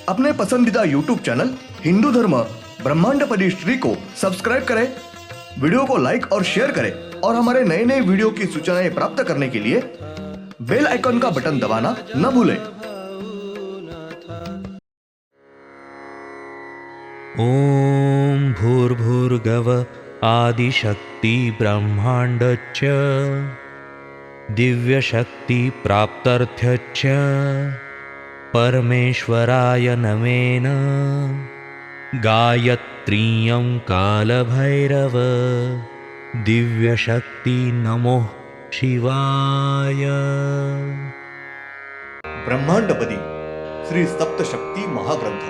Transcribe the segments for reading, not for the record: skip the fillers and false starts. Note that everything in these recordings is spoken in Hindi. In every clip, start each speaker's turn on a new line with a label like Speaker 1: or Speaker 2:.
Speaker 1: अपने पसंदीदा YouTube चैनल हिंदू धर्म ब्रह्मांडपदी श्री को सब्सक्राइब करें, वीडियो को लाइक और शेयर करें और हमारे नए नए वीडियो की सूचनाएं प्राप्त करने के लिए बेल आइकन का बटन दबाना न भूलें।
Speaker 2: ओम भूर्भुर्गव आदिशक्ति ब्रह्मांडच्च दिव्यशक्ति प्राप्त्यर्थ्यच्च परमेश्वराय नमेन गायत्रीयं कालभैरव दिव्यशक्ति नमो शिवाय।
Speaker 1: ब्रह्मांडपदी श्री सप्तशक्ती महाग्रंथ,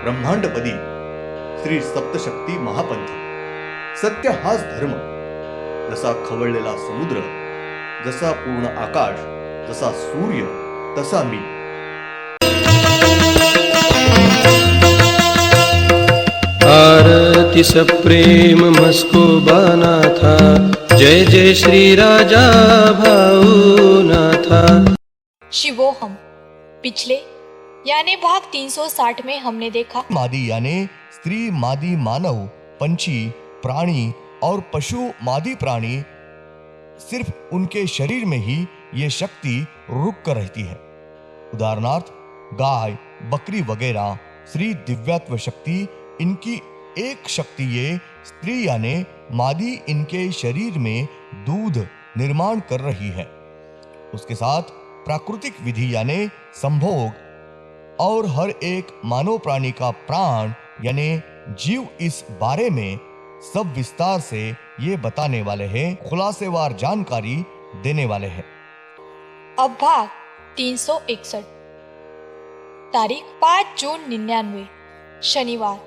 Speaker 1: ब्रह्मांडपदी श्री सप्तशक्ती महापंथ। सत्य हाच धर्म, जसा खवळलेला समुद्र, जसा पूर्ण आकाश, जसा सूर्य, तसा मी।
Speaker 3: आरती सप्रेम मस्को बानाथा, जय जय श्री राजा भाऊनाथा।
Speaker 4: शिवोहम। पिछले यानी भाग 360 में हमने देखा
Speaker 1: मादी यानी स्त्री मादी मानव, पंछी, प्राणी और पशु मादी प्राणी, सिर्फ उनके शरीर में ही ये शक्ति रुक कर रहती है। उदाहरणार्थ गाय, बकरी वगैरह स्त्री दिव्यत्व शक्ति, इनकी एक शक्ति ये स्त्री यानी मादी इनके शरीर में दूध निर्माण कर रही है। उसके साथ प्राकृतिक विधि यानी संभोग और हर एक मानव प्राणी का प्राण यानी जीव, इस बारे में सब विस्तार से ये बताने वाले हैं, खुलासेवार जानकारी देने वाले हैं।
Speaker 4: अब भाग 361, तारीख 5 जून 99, शनिवार।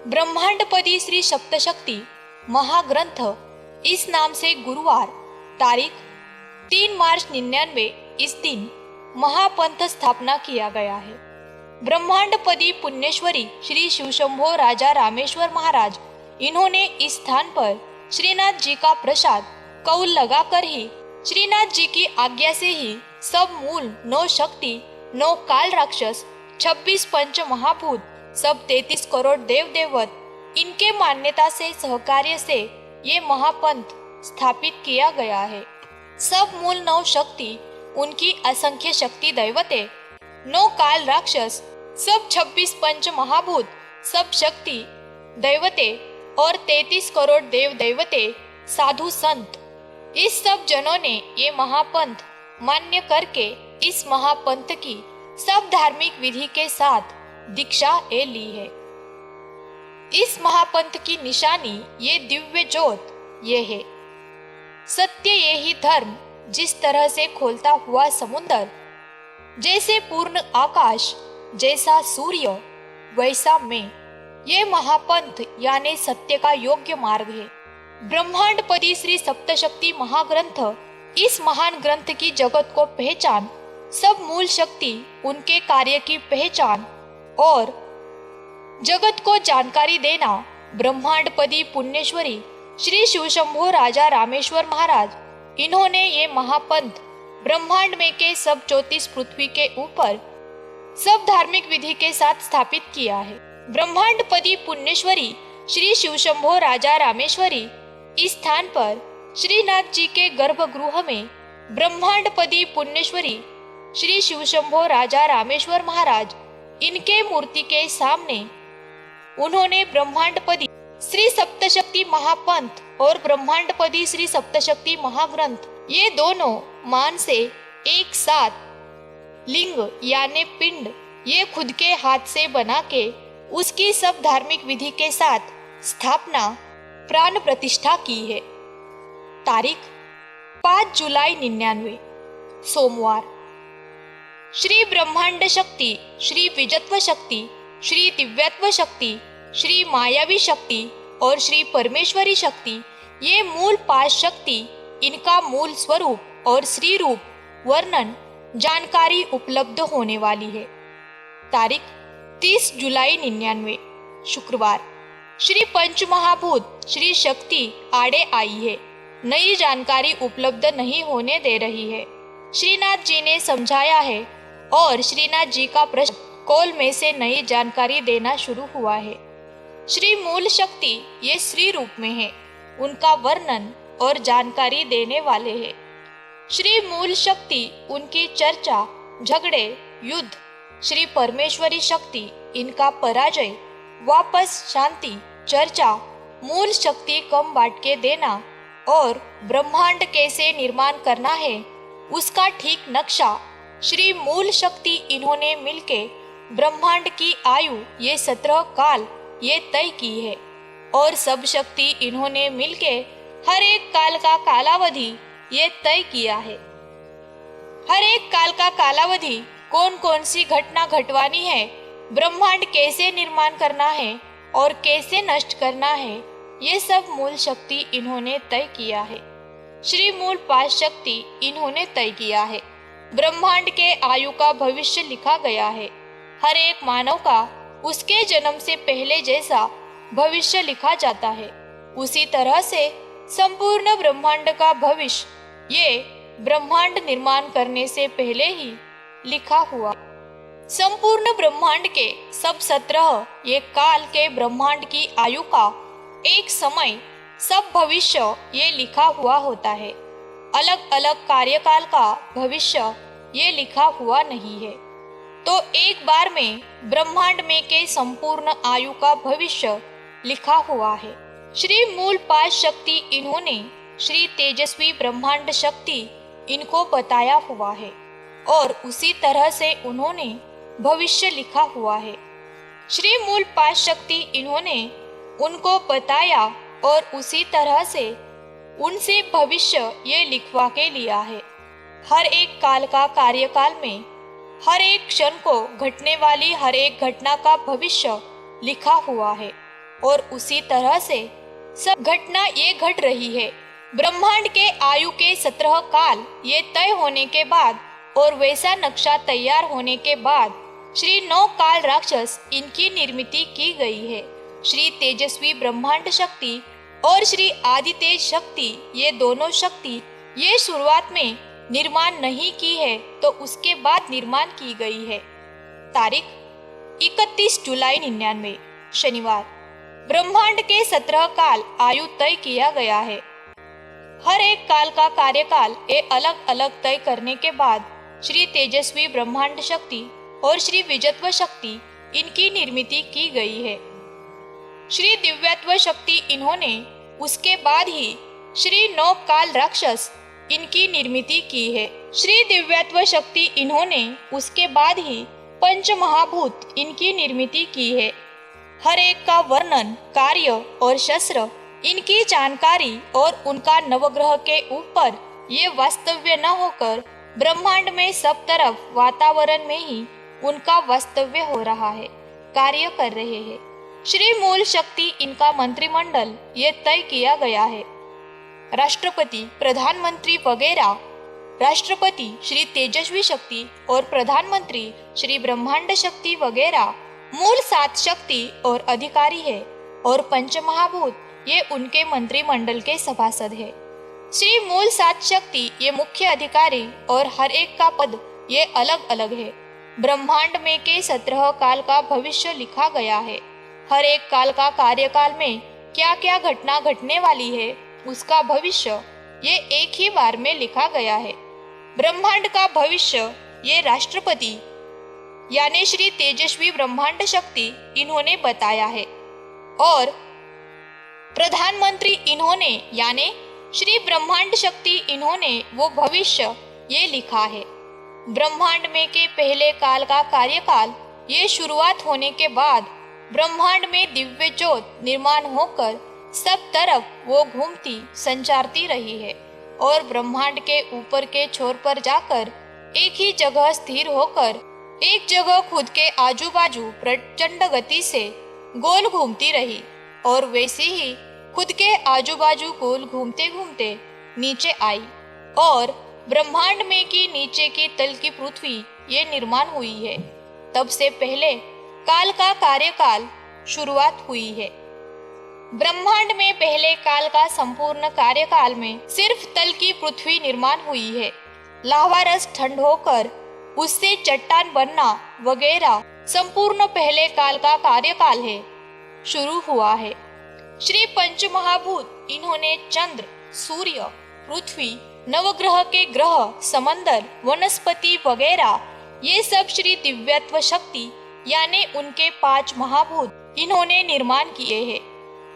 Speaker 4: ब्रह्मांडपदी श्री सप्तशक्ति महाग्रंथ इस नाम से गुरुवार तारीख 3 मार्च 99 इस दिन महापंथ स्थापना किया गया है। ब्रह्मांडपदी पुण्येश्वरी श्री शिवशंभो राजा रामेश्वर महाराज, इन्होंने इस स्थान पर श्रीनाथ जी का प्रसाद कौल लगाकर ही श्रीनाथ जी की आज्ञा से ही सब मूल 9 शक्ति, 9 काल राक्षस, 26 पंच महाभूत, सब 33 करोड़ देव देवत, इनके मान्यता से सहकार्य से ये महापंथ स्थापित किया गया है। सब मूल 9 शक्ति, उनकी असंख्य शक्ति दैवते, 9 काल राक्षस, सब 26 पंच महाभूत, सब शक्ति दैवते और 33 करोड़ देव दैवते, साधु संत, इस सब जनों ने ये महापंथ मान्य करके इस महापंथ की सब धार्मिक विधि के साथ दीक्षा ले ली है। इस महापंथ की निशानी ये दिव्य ज्योत ये है। सत्य ये ही धर्म, जिस तरह से खोलता हुआ समुद्र, जैसे पूर्ण आकाश, जैसा सूर्य, वैसा मैं, ये महापंथ यानी सत्य का योग्य मार्ग है। ब्रह्मांडपदी श्री सप्तशक्ति महाग्रंथ इस महान ग्रंथ की जगत को पहचान, सब मूल शक्ति, उनके कार्य की पहचान और जगत को जानकारी देना ब्रह्मांडपदी पुण्येश्वरी श्री शिवशंभो राजा रामेश्वर महाराज, इन्होंने ये महापंथ ब्रह्मांड में के सब 34 पृथ्वी के ऊपर सब धार्मिक विधि के साथ स्थापित किया है। ब्रह्मांडपदी पुण्येश्वरी श्री शिवशंभो राजा रामेश्वरी इस स्थान पर श्रीनाथ जी के गर्भगृह में ब्रह्मांडपदी पुण्येश्वरी श्री शिवशंभो राजा रामेश्वर महाराज, इनके मूर्ति के सामने उन्होंने ब्रह्मांडपदी श्री सप्तशक्ति महापंथ और ब्रह्मांडपदी श्री सप्तशक्ति महाग्रंथ, ये दोनों मान से एक साथ लिंग यानी पिंड, ये खुद के हाथ से बना के उसकी सब धार्मिक विधि के साथ स्थापना प्राण प्रतिष्ठा की है। तारीख 5 जुलाई 99, सोमवार। श्री ब्रह्मांड शक्ति, श्री विजत्व शक्ति, श्री दिव्यत्व शक्ति, श्री मायावी शक्ति और श्री परमेश्वरी शक्ति, ये मूल 5 शक्ति, इनका मूल स्वरूप और श्री रूप वर्णन जानकारी उपलब्ध होने वाली है। तारीख 30 जुलाई 99, शुक्रवार। श्री पंचमहाभूत श्री शक्ति आड़े आई है, नई जानकारी उपलब्ध नहीं होने दे रही है। श्रीनाथ जी ने समझाया है और श्रीनाथ जी का प्रश्न कौल में से नई जानकारी देना शुरू हुआ है। श्री मूल शक्ति ये श्री रूप में है, उनका वर्णन और जानकारी देने वाले हैं। श्री मूल शक्ति उनकी चर्चा, झगड़े, युद्ध, श्री परमेश्वरी शक्ति इनका पराजय, वापस शांति, चर्चा, मूल शक्ति कम बांट के देना और ब्रह्मांड कैसे निर्माण करना है उसका ठीक नक्शा श्री मूल शक्ति इन्होंने मिलके ब्रह्मांड की आयु ये 17 काल ये तय की है और सब शक्ति इन्होंने मिलके हर एक काल का कालावधि ये तय किया है। हर एक काल का कालावधि कौन कौन सी घटना घटवानी है, ब्रह्मांड कैसे निर्माण करना है और कैसे नष्ट करना है, ये सब मूल शक्ति इन्होंने तय किया है। श्री मूल 5 शक्ति इन्होंने तय किया है। ब्रह्मांड के आयु का भविष्य लिखा गया है। हर एक मानव का उसके जन्म से पहले जैसा भविष्य लिखा जाता है, उसी तरह से संपूर्ण ब्रह्मांड का भविष्य ये ब्रह्मांड निर्माण करने से पहले ही लिखा हुआ। संपूर्ण ब्रह्मांड के सब 17 ये काल के ब्रह्मांड की आयु का एक समय सब भविष्य ये लिखा हुआ होता है। अलग अलग कार्यकाल का भविष्य ये लिखा हुआ नहीं है। तो एक बार में ब्रह्मांड में के संपूर्ण आयु का भविष्य लिखा हुआ है। श्री मूल 5 शक्ति इन्होंने श्री तेजस्वी ब्रह्मांड शक्ति इनको बताया हुआ है और उसी तरह से उन्होंने भविष्य लिखा हुआ है। श्री मूल 5 शक्ति इन्होंने उनको बताया और उसी तरह से उनसे भविष्य ये लिखवा के लिया है। हर एक काल का कार्यकाल में हर एक क्षण को घटने वाली हर एक घटना का भविष्य लिखा हुआ है और उसी तरह से सब घटना ये घट रही है। ब्रह्मांड के आयु के 17 काल ये तय होने के बाद और वैसा नक्शा तैयार होने के बाद श्री 9 काल राक्षस इनकी निर्मित की गई है। श्री तेजस्वी ब्रह्मांड शक्ति और श्री आदि तेज शक्ति ये दोनों शक्ति ये शुरुआत में निर्माण नहीं की है तो उसके बाद निर्माण की गई है। तारीख 31 जुलाई 99 शनिवार। ब्रह्मांड के 17 काल आयु तय किया गया है। हर एक काल का कार्यकाल ये अलग अलग तय करने के बाद श्री तेजस्वी ब्रह्मांड शक्ति और श्री विजयत्व शक्ति इनकी निर्मित की गई है। श्री दिव्यत्व शक्ति इन्होंने उसके बाद ही श्री 9 काल राक्षस इनकी निर्मित की है। श्री दिव्यत्व शक्ति इन्होंने उसके बाद ही पंच महाभूत इनकी निर्मित की है। हर एक का वर्णन, कार्य और शस्त्र इनकी जानकारी और उनका नवग्रह के ऊपर ये वास्तव्य न होकर ब्रह्मांड में सब तरफ वातावरण में ही उनका वास्तव्य हो रहा है, कार्य कर रहे हैं। श्री मूल शक्ति इनका मंत्रिमंडल ये तय किया गया है। राष्ट्रपति, प्रधानमंत्री वगैरह, राष्ट्रपति श्री तेजस्वी शक्ति और प्रधानमंत्री श्री ब्रह्मांड शक्ति वगैरह मूल 7 शक्ति और अधिकारी है और पंचमहाभूत ये उनके मंत्रिमंडल के सभासद है। श्री मूल 7 शक्ति ये मुख्य अधिकारी और हर एक का पद ये अलग अलग है। ब्रह्मांड में के 17 काल का भविष्य लिखा गया है। हर एक काल का कार्यकाल में क्या क्या घटना घटने वाली है उसका भविष्य ये एक ही बार में लिखा गया है। ब्रह्मांड का भविष्य ये राष्ट्रपति यानी श्री तेजस्वी ब्रह्मांड शक्ति इन्होंने बताया है और प्रधानमंत्री इन्होंने यानी श्री ब्रह्मांड शक्ति इन्होंने वो भविष्य ये लिखा है। ब्रह्मांड में के पहले काल का कार्यकाल ये शुरुआत होने के बाद ब्रह्मांड में दिव्य ज्योत निर्माण होकर सब तरफ वो घूमती संचारती रही है और ब्रह्मांड के ऊपर के छोर पर जाकर एक ही जगह स्थिर होकर एक जगह खुद के आजू बाजू प्रचंड गति से गोल घूमती रही और वैसे ही खुद के आजू बाजू गोल घूमते घूमते नीचे आई और ब्रह्मांड में की नीचे की तल की पृथ्वी ये निर्माण हुई है। तब से पहले काल का कार्यकाल शुरुआत हुई है। ब्रह्मांड में पहले काल का संपूर्ण कार्यकाल में सिर्फ तल की पृथ्वी निर्माण हुई है। लावा रस ठंड होकर उससे चट्टान बनना वगैरह संपूर्ण पहले काल का कार्यकाल है, शुरू हुआ है। श्री पंचमहाभूत इन्होंने चंद्र, सूर्य, पृथ्वी, नवग्रह के ग्रह, समंदर, वनस्पति वगैरह ये सब श्री दिव्यत्व शक्ति यानी उनके 5 महाभूत इन्होंने निर्माण किए हैं।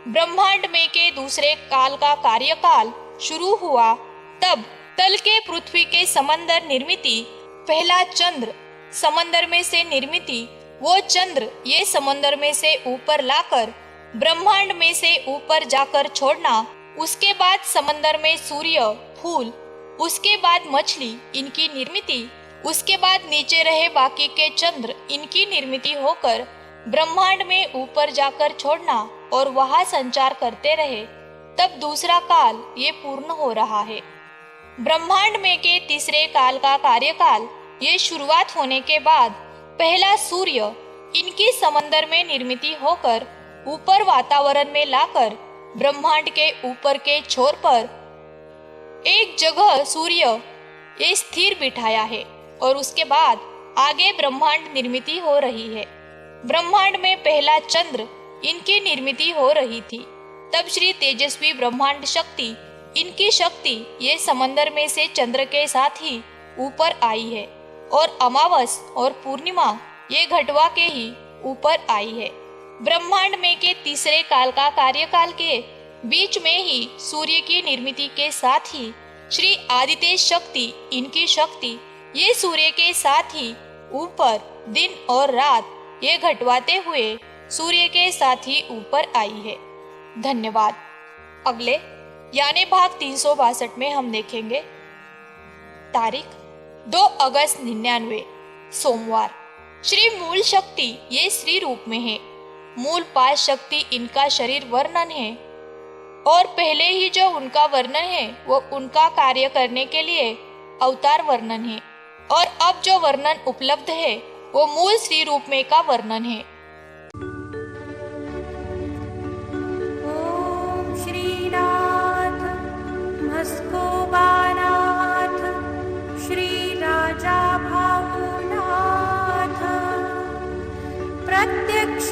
Speaker 4: ब्रह्मांड में के दूसरे काल का कार्यकाल शुरू हुआ तब तल के पृथ्वी के समंदर निर्मिति, पहला चंद्र समंदर में से निर्मिति, वो चंद्र ये समंदर में से ऊपर लाकर ब्रह्मांड में से ऊपर जाकर छोड़ना, उसके बाद समंदर में सूर्य, फूल, उसके बाद मछली इनकी निर्मिति, उसके बाद नीचे रहे बाकी के चंद्र इनकी निर्मिति होकर ब्रह्मांड में ऊपर जाकर छोड़ना और वहां संचार करते रहे, तब दूसरा काल ये पूर्ण हो रहा है। ब्रह्मांड में के तीसरे काल का कार्यकाल ये शुरुआत होने के बाद पहला सूर्य इनकी समंदर में निर्मिति होकर ऊपर वातावरण में लाकर ब्रह्मांड के ऊपर के छोर पर एक जगह सूर्य ये स्थिर बिठाया है और उसके बाद आगे ब्रह्मांड निर्मिति हो रही है। ब्रह्मांड में पहला चंद्र इनकी निर्मिति हो रही थी, तब श्री तेजस्वी ब्रह्मांड शक्ति इनकी शक्ति ये समंदर में से चंद्र के साथ ही ऊपर आई है और अमावस और पूर्णिमा ये घटवा के ही ऊपर आई है। ब्रह्मांड में के तीसरे काल का कार्यकाल के बीच में ही सूर्य की निर्मिति के साथ ही श्री आदित्य शक्ति इनकी शक्ति ये सूर्य के साथ ही ऊपर दिन और रात ये घटवाते हुए सूर्य के साथ ही ऊपर आई है। धन्यवाद। अगले यानी भाग 362 में हम देखेंगे तारीख 2 अगस्त 99 सोमवार। श्री मूल शक्ति ये श्री रूप में है। मूल 5 शक्ति इनका शरीर वर्णन है और पहले ही जो उनका वर्णन है वो उनका कार्य करने के लिए अवतार वर्णन है और अब जो वर्णन उपलब्ध है वो मूल श्री रूप में का वर्णन है।
Speaker 5: ओम श्रीनाथ मस्कोबानाथ श्री राजा भावनाथ प्रत्यक्ष